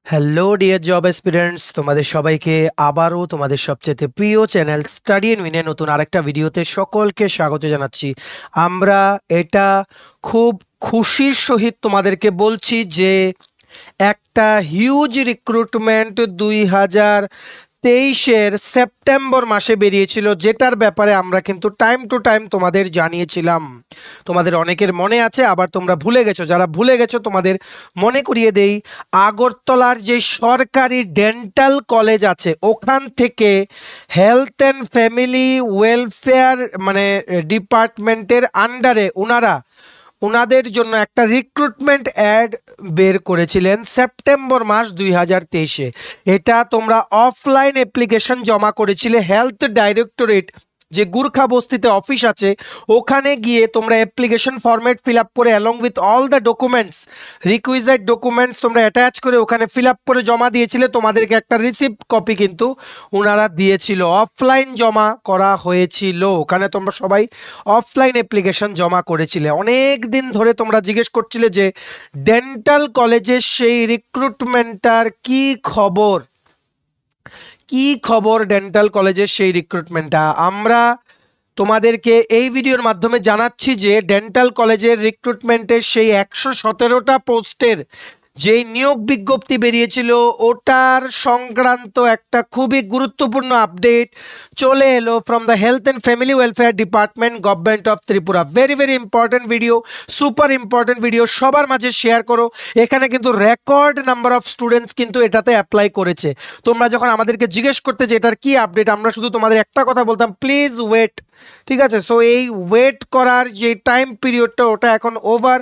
Hello dear job aspirants, তোমাদের সবাইকে আবারও তোমাদের সবচেয়ে প্রিয় চ্যানেল স্টাডি ইন উইনে নতুন আরেকটা ভিডিওতে সকলকে স্বাগত জানাচ্ছি। আমরা এটা খুব খুশির সহিত তোমাদেরকে বলছি যে একটা হিউজ রিক্রুটমেন্ট 2023-এর সেপ্টেম্বর মাসে বেরিয়েছিল, যেটার ব্যাপারে আমরা কিন্তু টাইম টু টাইম তোমাদের জানিয়েছিলাম। তোমাদের অনেকের মনে আছে, আবার তোমরা ভুলে গেছো। যারা ভুলে গেছো তোমাদের মনে করিয়ে দেই, আগরতলার যে সরকারি ডেন্টাল কলেজ আছে ওখান থেকে হেলথ অ্যান্ড ফ্যামিলি ওয়েলফেয়ার ডিপার্টমেন্টের আন্ডারে ওনাদের জন্য একটা রিক্রুটমেন্ট অ্যাড বের করেছিলেন সেপ্টেম্বর মাস 2023-এ। এটা তোমরা অফলাইন অ্যাপ্লিকেশন জমা করেছিলে হেলথ ডাইরেক্টরেট, যে গুর্খা বস্তিতে অফিস আছে, ওখানে গিয়ে তোমরা অ্যাপ্লিকেশন ফরম্যাট ফিল আপ করে along with all the documents, requisite documents তোমরা অ্যাটাচ করে ওখানে ফিল আপ করে জমা দিয়েছিলে। তোমাদেরকে একটা রিসিপ্ট কপি কিন্তু ওনারা দিয়েছিল। অফলাইন জমা করা হয়েছিল, ওখানে তোমরা সবাই অফলাইন অ্যাপ্লিকেশন জমা করেছিলে। অনেক দিন ধরে তোমরা জিজ্ঞেস করছিলে যে ডেন্টাল কলেজের সেই রিক্রুটমেন্টটার কি খবর, কি খবর ডেন্টাল কলেজের সেই রিক্রুটমেন্টটা। আমরা তোমাদেরকে এই ভিডিওর মাধ্যমে জানাচ্ছি যে ডেন্টাল কলেজের রিক্রুটমেন্টের সেই 117টা পোস্টের যেই নিয়োগ বিজ্ঞপ্তি বেরিয়েছিল ওটার সংক্রান্ত একটা খুবই গুরুত্বপূর্ণ আপডেট চলে এলো from the health and family welfare department, government of Tripura. Very very important video, super important video, সবার মাঝে শেয়ার করো। এখানে কিন্তু রেকর্ড নাম্বার অফ স্টুডেন্টস কিন্তু এটাতে অ্যাপ্লাই করেছে। তোমরা যখন আমাদেরকে জিজ্ঞেস করতে যে এটার কি আপডেট, আমরা শুধু তোমাদের একটা কথা বলতাম, প্লিজ ওয়েট। ঠিক আছে, সো এই ওয়েট করার যে টাইম পিরিয়ডটা ওটা এখন ওভার।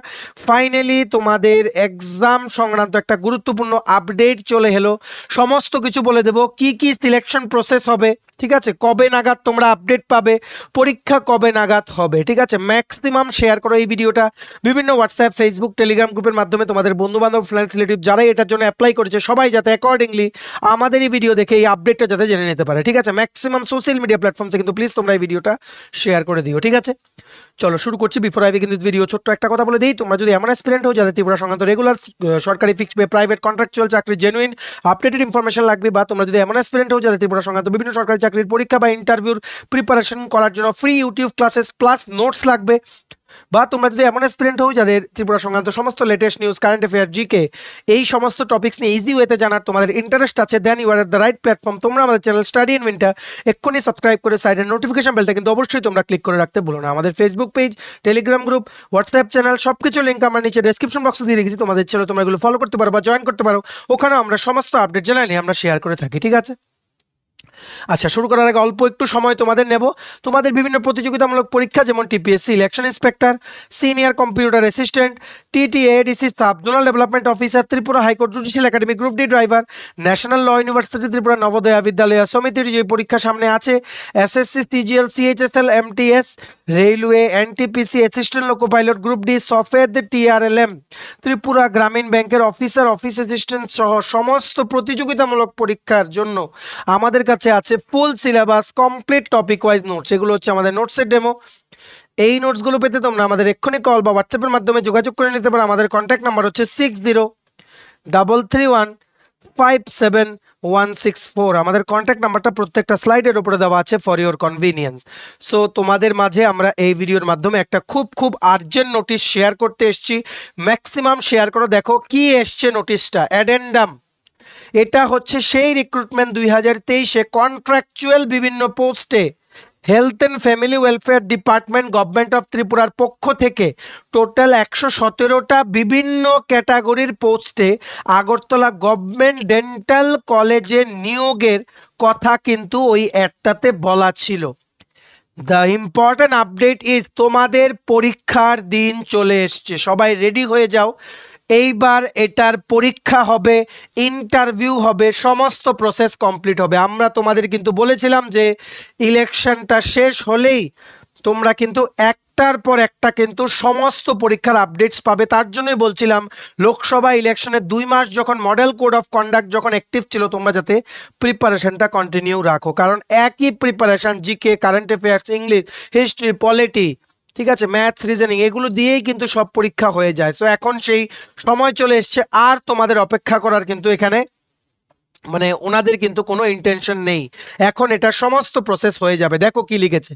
ফাইনালি তোমাদের এক্সাম সংক্রান্ত একটা গুরুত্বপূর্ণ আপডেট চলে এলো। সমস্ত কিছু বলে দেবো, কি কি সিলেকশন প্রসেস হবে, ঠিক আছে, কবে নাগাদ তোমরা আপডেট পাবে, পরীক্ষা কবে নাগাদ হবে। ঠিক আছে, ম্যাক্সিমাম শেয়ার করো এই ভিডিওটা বিভিন্ন হোয়াটসঅ্যাপ, ফেসবুক, টেলিগ্রাম গ্রুপের মাধ্যমে তোমাদের বন্ধুবান্ধব, ফ্রেন্ডস, রিলেটিভ যারাই এটার জন্য অ্যাপ্লাই করেছে সবাই যাতে অ্যাকর্ডিংলি আমাদের এই ভিডিও দেখে এই আপডেটটা যাতে জেনে নিতে পারে। ঠিক আছে, ম্যাক্সিমাম সোশ্যাল মিডিয়া প্ল্যাটফর্মসে কিন্তু প্লিজ তোমরা এই ভিডিওটা শেয়ার করে দিও। ঠিক আছে, চলো শুরু করছি। Before I begin this video ছোট্ট একটা কথা বলে দিই, তোমরা যদি এমন অ্যাসপিরেন্ট হও যাদের ত্রিপুরা সংক্রান্ত রেগুলার সরকারি ফিক্সড পে, প্রাইভেট, কন্ট্রাকচুয়াল চাকরি, জেনুইন আপডেটেড ইনফরমেশন লাগবে, বা তোমরা যদি এমন অ্যাসপিরেন্ট হও যাদের ত্রিপুরা সংক্রান্ত বিভিন্ন সরকারি চাকরির পরীক্ষা বা ইন্টারভিউর প্রিপারেশন করার জন্য free YouTube classes plus notes লাগবে, বা তোমরা যদি এমন অ্যাসপিরেন্ট হও যাদের ত্রিপুরা সংক্রান্ত সমস্ত latest news, current affair, GK এই সমস্ত টপিক্স নিয়ে ইজি ওয়েতে জানার তোমাদের ইন্টারেস্ট আছে, then you are at the right platform. তোমরা আমাদের চ্যানেল স্টাডি ইন উইনটা এক্ষুনি সাবস্ক্রাইব করে সাইডের নোটিফিকেশন বেলটা কিন্তু অবশ্যই তোমরা ক্লিক করে রাখতে ভুলো না। আমাদের Facebook page, Telegram group, WhatsApp channel সবকিছু লিঙ্ক আমরা নিচে ডেসক্রিপশন বক্সে দিয়ে রেখেছি। তোমাদের চ্যানেল তোমরা এগুলো ফলো করতে পারো বা জয়েন করতে পারো, ওখানে আমরা সমস্ত আপডেট জানাই আমরা শেয়ার করে থাকি। ঠিক আছে, আচ্ছা শুরু করার আগে অল্প একটু সময় তোমাদের নেব। তোমাদের বিভিন্ন প্রতিযোগিতামূলক পরীক্ষা যেমন TPSC election inspector, senior computer assistant, TTADC sub zonal development officer, Tripura high court judicial academy group D driver, national law university Tripura Navodaya Vidyalaya সমিতির যে পরীক্ষা সামনে আছে, SSC, CGL, CHSL, MTS, railway, NTPC assistant loco pilot, group D, সফেদ, TRLM, Tripura Gramin ব্যাংকের officer, office assistant সহ সমস্ত প্রতিযোগিতামূলক পরীক্ষার জন্য আমাদের কাছে আছে full syllabus, complete topic wise notes. এগুলো হচ্ছে আমাদের নোটসের ডেমো। এই নোটসগুলো পেতে তোমরা আমাদের এক্ষুনি কল বা হোয়াটসঅ্যাপের মাধ্যমে যোগাযোগ করে নিতে পারো। আমাদের কন্ট্যাক্ট নাম্বার হচ্ছে 6033157164। আমাদের কন্ট্যাক্ট নাম্বারটা প্রত্যেকটা স্লাইডের উপরে দেওয়া আছে ফর ইওর কনভিনিয়েন্স। সো তোমাদের মাঝে আমরা এই ভিডিওর মাধ্যমে একটা খুব খুব আর্জেন্ট নোটিশ শেয়ার করতে এসেছি। ম্যাক্সিমাম শেয়ার করো, দেখো কি এসছে নোটিশটা, অ্যাডেন্ডাম। এটা হচ্ছে সেই রিক্রুটমেন্ট 2023-এ কন্ট্রাকচুয়াল বিভিন্ন পোস্টে health and family welfare department, government of ত্রিপুরার পক্ষ থেকে টোটাল 117টা বিভিন্ন ক্যাটাগরির পোস্টে আগরতলা গভর্নমেন্ট ডেন্টাল কলেজে নিয়োগের কথা কিন্তু ওই অ্যাডটাতে বলা ছিল। দ্য ইম্পর্টেন্ট আপডেট ইজ তোমাদের পরীক্ষার দিন চলে এসছে, সবাই রেডি হয়ে যাও। এইবার এটার পরীক্ষা হবে, ইন্টারভিউ হবে, সমস্ত প্রসেস কমপ্লিট হবে। আমরা তোমাদের কিন্তু বলেছিলাম যে ইলেকশনটা শেষ হলেই তোমরা কিন্তু একটার পর একটা কিন্তু সমস্ত পরীক্ষার আপডেটস পাবে। তার জন্যই বলছিলাম লোকসভা ইলেকশনের 2 মাস যখন মডেল কোড অফ কন্ডাক্ট যখন অ্যাক্টিভ ছিল, তোমরা যাতে প্রিপারেশনটা কন্টিনিউ রাখো, কারণ একই preparation GK, current affairs, English, history, polity, ঠিক আছে, ম্যাথস, রিজনিং এগুলো দিয়েই কিন্তু সব পরীক্ষা হয়ে যায়। সো এখন সেই সময় চলে এসছে, আর তোমাদের অপেক্ষা করার কিন্তু এখানে মানে ওনাদের কিন্তু কোনো ইন্টেনশন নেই, এখন এটা সমস্ত প্রসেস হয়ে যাবে। দেখো কি লিখেছে,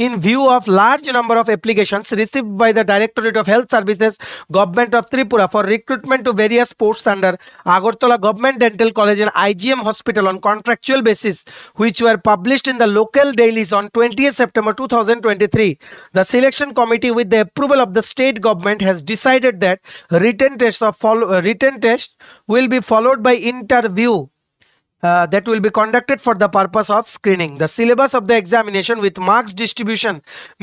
in view of large number of applications received by the directorate of health services government of Tripura for recruitment to various posts under Agartala government dental college and IGM hospital on contractual basis which were published in the local dailies on 20th September 2023, the selection committee with the approval of the state government has decided that written test will be followed by interview that will be conducted for the purpose of screening. The syllabus of the examination with marks distribution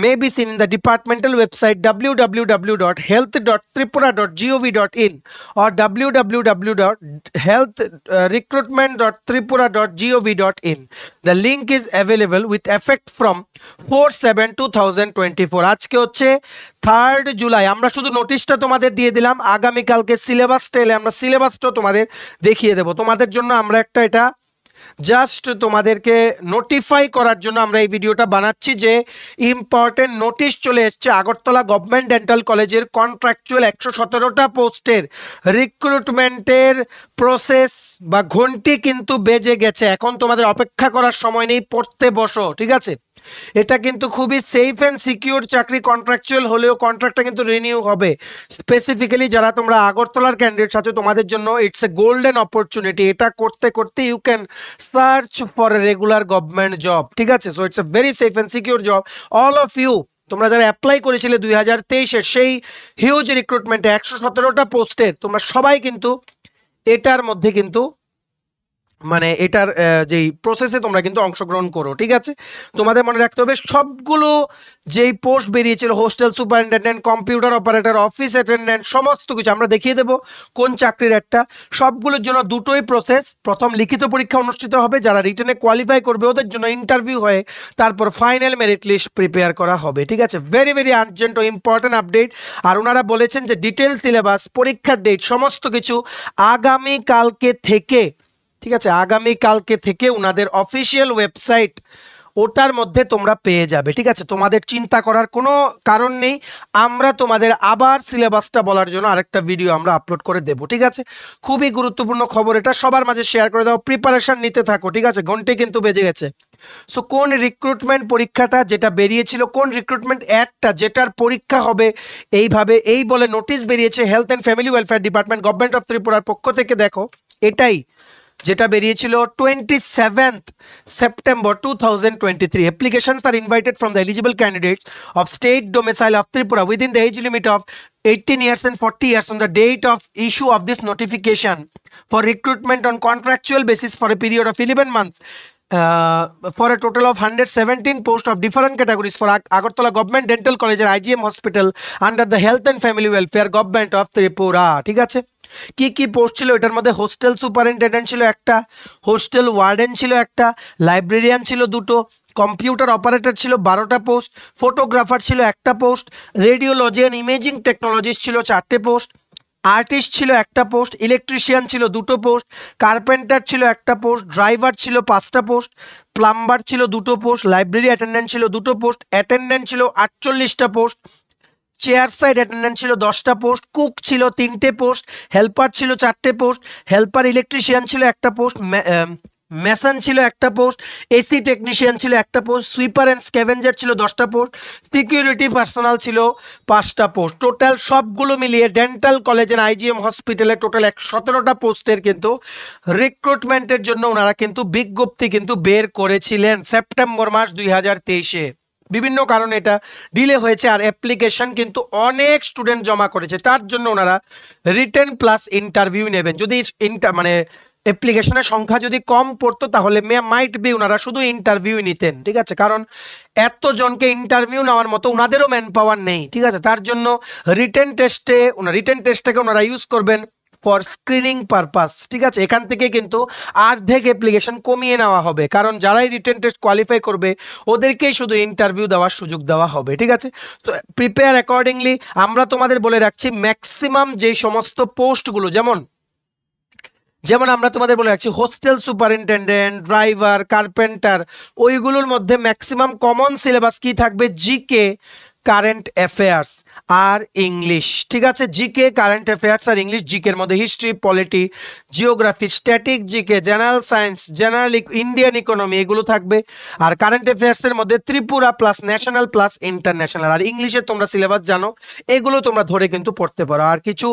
may be seen in the departmental website www.health.tripura.gov.in or www.healthrecruitment.tripura.gov.in. The link is available with effect from 4/7/2024. আজকে হচ্ছে 3rd July. আমরা শুধু নোটিশটা তোমাদের দিয়ে দিলাম, আগামীকালকে সিলেবাসটা এলে আমরা সিলেবাসটা তোমাদের দেখিয়ে দেব। তোমাদের জন্য আমরা একটা এটা জাস্ট তোমাদেরকে নোটিফাই করার জন্য আমরা এই ভিডিওটা বানাচ্ছি যে ইম্পর্টেন্ট নোটিশ চলে এসছে আগরতলা গভর্নমেন্ট ডেন্টাল কলেজের কন্ট্রাকচুয়াল 117টা পোস্টের রিক্রুটমেন্টের প্রসেস বা ঘন্টি কিন্তু বেজে গেছে। এখন তোমাদের অপেক্ষা করার সময় নেই, পড়তে বসো, ঠিক আছে। এটা কিন্তু খুবই সেফ অ্যান্ড সিকিউর চাকরি, কন্ট্রাকচুয়াল হলেও কন্ট্রাক্টটা কিন্তু রিনিউ হবে। স্পেসিফিক্যালি যারা তোমরা আগরতলার ক্যান্ডিডেটস আছো তোমাদের জন্য ইটস এ গোল্ডেন অপরচুনিটি। এটা করতে করতে you can search for a regular government job, ঠিক আছে। So it's a very safe and secure job. All of you, তোমরা যারা অ্যাপ্লাই করেছিলে 2023-এর সেই হিউজ রিক্রুটমেন্টে 117টা পোস্টের, তোমরা সবাই কিন্তু এটার মধ্যে কিন্তু মানে এটার যেই প্রসেসে তোমরা কিন্তু অংশগ্রহণ করো, ঠিক আছে। তোমাদের মনে রাখতে হবে সবগুলো যেই পোস্ট বেরিয়েছিল, hostel superintendent, computer operator, office attendant, সমস্ত কিছু আমরা দেখিয়ে দেবো কোন চাকরির একটা। সবগুলোর জন্য দুটোই প্রসেস, প্রথম লিখিত পরীক্ষা অনুষ্ঠিত হবে, যারা রিটেনে কোয়ালিফাই করবে ওদের জন্য ইন্টারভিউ হয়ে তারপর ফাইনাল মেরিট লিস্ট প্রিপেয়ার করা হবে, ঠিক আছে। ভেরি ভেরি আর্জেন্ট ও ইম্পর্টেন্ট আপডেট। আর ওনারা বলেছেন যে ডিটেল সিলেবাস, পরীক্ষার ডেট, সমস্ত কিছু আগামীকালকে থেকে, ঠিক আছে, আগামীকালকে থেকে ওনাদের অফিসিয়াল ওয়েবসাইট ওটার মধ্যে তোমরা পেয়ে যাবে, ঠিক আছে। তোমাদের চিন্তা করার কোনো কারণ নেই, আমরা তোমাদের আবার সিলেবাসটা বলার জন্য আরেকটা ভিডিও আমরা আপলোড করে দেবো, ঠিক আছে। খুবই গুরুত্বপূর্ণ খবর এটা, সবার মাঝে শেয়ার করে দাও, প্রিপারেশন নিতে থাকো, ঠিক আছে। ঘন্টি কিন্তু বেজে গেছে। সো কোন রিক্রুটমেন্ট পরীক্ষাটা যেটা বেরিয়েছিল, কোন রিক্রুটমেন্ট অ্যাডটা যেটার পরীক্ষা হবে এইভাবে এই বলে নোটিশ বেরিয়েছে health and family welfare department government of ত্রিপুরার পক্ষ থেকে। দেখো এটাই যেটা বেরিয়েছিল 27th September 2023. Applications are invited from the eligible candidates of state domicile of Tripura within the age limit of 18 years and 40 years on the date of issue of this notification for recruitment on contractual basis for a period of 11 months for a total of 117 posts of different categories for Agartala Government Dental College and IGM Hospital under the Health and Family Welfare Government of Tripura, ঠিক আছে। কি কি post ছিল এটার মধ্যে? Hostel superintendent ছিল একটা, hostel warden ছিল একটা, লাইব্রেরিয়ান ছিল দুটো, কম্পিউটার অপারেটর ছিল 12টা পোস্ট, ফটোগ্রাফার ছিল একটা post, radiology and imaging technologist ছিল 4টে পোস্ট, আর্টিস্ট ছিল একটা পোস্ট, ইলেকট্রিশিয়ান ছিল 2টো পোস্ট, কার্পেন্টার ছিল একটা পোস্ট, ড্রাইভার ছিল 5টা পোস্ট, প্লাম্বার ছিল 2টো পোস্ট, লাইব্রেরি অ্যাটেন্ডেন্ট ছিল 2টো পোস্ট, অ্যাটেন্ডেন্ট ছিল 48টা পোস্ট, চেয়ার সাইড অ্যাটেন্ডেন্ট ছিল 10টা পোস্ট, কুক ছিল 3টে পোস্ট, হেল্পার ছিল 4টে পোস্ট, হেল্পার ইলেকট্রিশিয়ান ছিল একটা পোস্ট, মেশন ছিল একটা পোস্ট, এসি টেকনিশিয়ান ছিল একটা পোস্ট, সুইপার অ্যান্ড স্ক্যাভেঞ্জার ছিল 10টা পোস্ট, সিকিউরিটি পার্সোনাল ছিল 5টা পোস্ট। টোটাল সবগুলো মিলিয়ে ডেন্টাল কলেজ এন্ড আইজিএম হসপিটালে টোটাল 117টা পোস্টের কিন্তু রিক্রুটমেন্টের জন্য ওনারা কিন্তু বিজ্ঞপ্তি কিন্তু বের করেছিলেন সেপ্টেম্বর মাস 2023-এ। বিভিন্ন কারণে এটা ডিলে হয়েছে, আর অ্যাপ্লিকেশন কিন্তু অনেক স্টুডেন্ট জমা করেছে, তার জন্য ওনারা রিটেন প্লাস ইন্টারভিউ নেবেন। যদি মানে অ্যাপ্লিকেশনের সংখ্যা যদি কম পড়তো তাহলে মাইট বি ওনারা শুধু ইন্টারভিউ নিতেন, ঠিক আছে। কারণ এতজনকে ইন্টারভিউ নেওয়ার মতো ওনাদেরও ম্যান পাওয়ার নেই, ঠিক আছে। তার জন্য রিটেন টেস্টটাকে ওনারা ইউজ করবেন ফর স্ক্রিনিং পারপাস, ঠিক আছে। এখান থেকে কিন্তু অর্ধেক অ্যাপ্লিকেশন কমিয়ে নেওয়া হবে, কারণ যারাই রিটেন টেস্ট কোয়ালিফাই করবে ওদেরকেই শুধু ইন্টারভিউ দেওয়ার সুযোগ দেওয়া হবে, ঠিক আছে। তো প্রিপেয়ার অ্যাকর্ডিংলি। আমরা তোমাদের বলে রাখছি ম্যাক্সিমাম যেই সমস্ত পোস্টগুলো, যেমন আমরা তোমাদের বলে রাখছি হোস্টেল সুপারিনটেন্ডেন্ট, ড্রাইভার, কার্পেন্টার, ওইগুলোর মধ্যে ম্যাক্সিমাম কমন সিলেবাস কি থাকবে? জিকে, কারেন্ট অ্যাফেয়ার্স আর ইংলিশ, ঠিক আছে? জিকে, কারেন্ট অ্যাফেয়ার্স আর ইংলিশ। জিকের মধ্যে history, polity, geography, static GK, general science, general Indian economy, এগুলো থাকবে। আর কারেন্ট অ্যাফেয়ার্সের মধ্যে Tripura plus national plus international. আর ইংলিশের তোমরা সিলেবাস জানো, এগুলো তোমরা ধরে কিন্তু পড়তে পারো। আর কিছু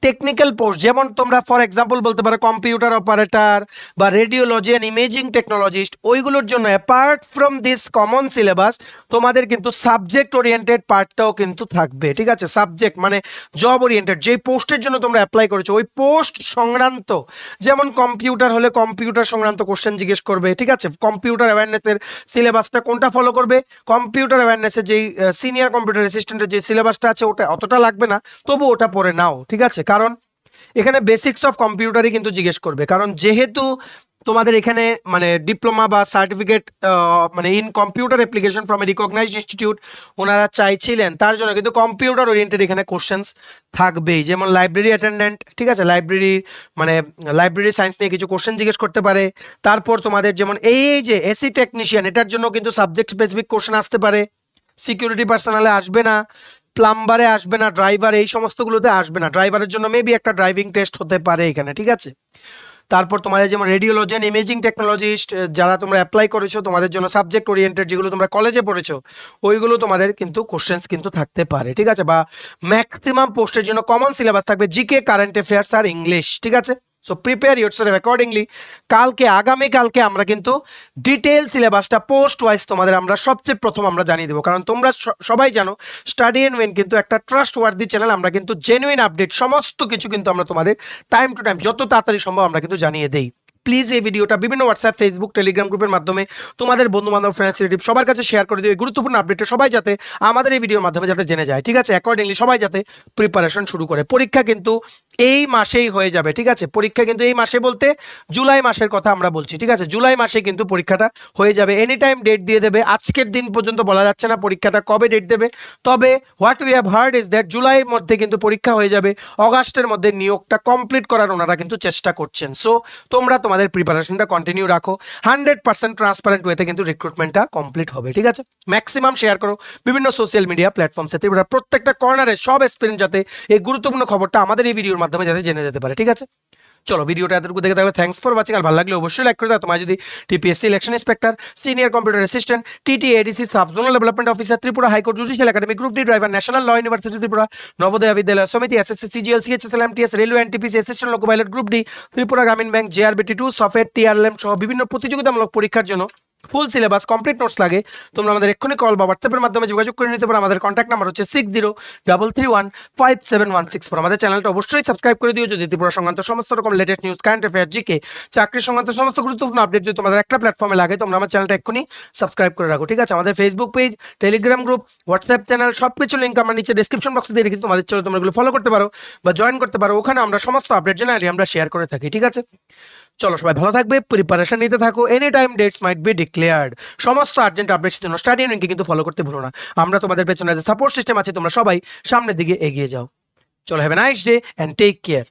টেকনিক্যাল পোস্ট, যেমন তোমরা ফর এক্সাম্পল বলতে পারো কম্পিউটার অপারেটর বা রেডিওলজি অ্যান্ড ইমেজিং টেকনোলজিস্ট, ওইগুলোর জন্য apart from this common syllabus তোমাদের কিন্তু সাবজেক্ট ওরিয়েন্টেড পার্টটাও কিন্তু থাকবে, ঠিক আছে? সাবজেক্ট মানে জব ওরিয়েন্টেড, যেই পোস্টের জন্য তোমরা অ্যাপ্লাই করেছো ওই পোস্ট সংক্রান্ত, যেমন কম্পিউটার হলে কম্পিউটার সংক্রান্ত কোশ্চেন জিজ্ঞেস করবে, ঠিক আছে? কম্পিউটার অ্যাওয়ারনেসের সিলেবাসটা কোনটা ফলো করবে? কম্পিউটার অ্যাওয়ারনেসের যেই সিনিয়র কম্পিউটার অ্যাসিস্ট্যান্টের যে সিলেবাসটা আছে ওটা অতটা লাগবে না, তবু ওটা পড়ে নাও, ঠিক আছে? কারণ এখানে বেসিক্স অফ কম্পিউটারই কিন্তু জিজ্ঞেস করবে, কারণ যেহেতু তোমাদের এখানে মানে ডিপ্লোমা বা সার্টিফিকেট মানে in computer application from a recognised institute ওনারা চাইছিলেন, তার জন্য কিন্তু কম্পিউটার ওরিয়েন্টেড এখানে কোশ্চেন্স থাকবেই। যেমন লাইব্রেরি অ্যাটেন্ডেন্ট, ঠিক আছে? লাইব্রেরি মানে লাইব্রেরি সায়েন্স নিয়ে কিছু কোশ্চেন জিজ্ঞেস করতে পারে। তারপর তোমাদের যেমন এই যে এসি টেকনিশিয়ান, এটার জন্য কিন্তু সাবজেক্ট স্পেসিফিক কোশ্চেন আসতে পারে। সিকিউরিটি পার্সোনালে আসবে না, প্লাম্বারে আসবে না, ড্রাইভার এই সমস্তগুলোতে আসবে না। ড্রাইভারের জন্য মেবি একটা ড্রাইভিং টেস্ট হতে পারে এখানে, ঠিক আছে? তারপর তোমাদের যেমন রেডিওলজি অ্যান্ড ইমেজিং টেকনোলজিস্ট যারা তোমরা অ্যাপ্লাই করেছো, তোমাদের জন্য সাবজেক্ট ওরিয়েন্টেড যেগুলো তোমরা কলেজে পড়েছো ওইগুলো তোমাদের কিন্তু কোশ্চেন্স কিন্তু থাকতে পারে, ঠিক আছে? বা ম্যাক্সিমাম পোস্টের জন্য কমন সিলেবাস থাকবে জিকে, কারেন্ট অ্যাফেয়ার্স আর ইংলিশ, ঠিক আছে? So prepare yourself accordingly. আগামীকালকে আমরা কিন্তু ডিটেল সিলেবাসটা পোস্ট ওয়াইজ তোমাদের আমরা সবচেয়ে প্রথম আমরা জানিয়ে দেবো, কারণ তোমরা সবাই জানো স্টাডি এন্ড উইন কিন্তু একটা ট্রাস্ট ওয়ার্দি চ্যানেল। আমরা কিন্তু জেনুইন আপডেট সমস্ত কিছু কিন্তু আমরা তোমাদের টাইম টু টাইম যত তাড়াতাড়ি সম্ভব আমরা কিন্তু জানিয়ে দেই। প্লিজ এই ভিডিওটা বিভিন্ন হোয়াটসঅ্যাপ, ফেসবুক, টেলিগ্রাম গ্রুপের মাধ্যমে তোমাদের বন্ধু বান্ধব, ফ্রেন্ডস, রিলেটিভ সবার কাছে শেয়ার করে দিও। এই গুরুত্বপূর্ণ আপডেটটা সবাই যাতে আমাদের এই ভিডিওর মাধ্যমে যাতে জেনে যায়, ঠিক আছে? অ্যাকর্ডিংলি সবাই যাতে প্রিপারেশন শুরু করে। পরীক্ষা কিন্তু এই মাসেই হয়ে যাবে, ঠিক আছে? পরীক্ষা কিন্তু এই মাসে বলতে জুলাই মাসের কথা আমরা বলছি, ঠিক আছে? জুলাই মাসে কিন্তু পরীক্ষাটা হয়ে যাবে। এনি টাইম ডেট দিয়ে দেবে, আজকের দিন পর্যন্ত বলা যাচ্ছে না পরীক্ষাটা কবে ডেট দেবে। তবে what we have heard is that জুলাইয়ের মধ্যে কিন্তু পরীক্ষা হয়ে যাবে, অগাস্টের মধ্যে নিয়োগটা কমপ্লিট করার ওনারা কিন্তু চেষ্টা করছেন। সো তোমরা তোমাদের প্রিপারেশনটা কন্টিনিউ রাখো, 100% ট্রান্সপারেন্ট ওয়েতে কিন্তু রিক্রুটমেন্টটা কমপ্লিট হবে, ঠিক আছে? ম্যাক্সিমাম শেয়ার করো বিভিন্ন সোশ্যাল মিডিয়া প্ল্যাটফর্মসে, প্রত্যেকটা কর্নারে সব এক্সপিরিয়েন্স যাতে এই গুরুত্বপূর্ণ খবরটা আমাদের এই ভিডিওর মাধ্যমে যাতে জেনে যেতে পারে, ঠিক আছে? চলো ভিডিওটা এতটুকু দেখে থাকলে থ্যাঙ্কস ফর ওয়াচিং। আর ভালো লাগলে অবশ্যই লাইক করে দাও। তোমার যদি TPSC election inspector, senior computer assistant, TTADC, sub zonal development officer, Tripura high court judicial academy, group D driver, national law university Tripura, Navodaya Vidyalaya Samiti, SSC, CGL, CHSL, MTS, railway, NTPC, assistant loco pilot, group D, Tripura Gramin bank, জেআরবিটি2, software, TRLM সহ বিভিন্ন প্রতিযোগিতামূলক পরীক্ষার জন্য full syllabus complete notes লাগে, তোমরা আমাদের এক্ষুনি call বা হোয়াটসঅ্যাপের মাধ্যমে যোগাযোগ করে নিতে পারো। আমাদের কন্ট্যাক্ট নাম্বার হচ্ছে 6033157164। আমাদের চ্যানেলটা অবশ্যই সাবস্ক্রাইব করে দিও যদি ত্রিপুরা সংক্রান্ত সমস্ত রকম latest news, current affair, GK, চাকরি সংক্রান্ত সমস্ত গুরুত্বপূর্ণ আপডেট যদি তোমাদের একটা প্ল্যাটফর্মে লাগে, তোমরা আমার চ্যানেলটা এক্ষুনি সাবস্ক্রাইব করে রাখো, ঠিক আছে? আমাদের Facebook page, Telegram group, WhatsApp channel সবকিছু লিঙ্ক আমরা নিচে ডেসক্রিপশন বক্সে দিয়ে রেখেছি, তোমাদের চলে তোমরা এগুলো ফলো করতে পারো বা জয়েন করতে পারো। ওখানে আমরা সমস্ত আপডেট জেনারেলি আমরা শেয়ার করে থাকি, ঠিক আছে? চলো সবাই ভালো থাকবে, প্রিপারেশন নিতে থাকো। Any time dates might be declared. সমস্ত আর্জেন্ট আপডেটস জন্য স্টাডি ইউনিয়নকে কিন্তু ফলো করতে ভুলো না। আমরা তোমাদের পেছনে যে সাপোর্ট সিস্টেম আছে, তোমরা সবাই সামনের দিকে এগিয়ে যাও। চলো, have a nice day and take care.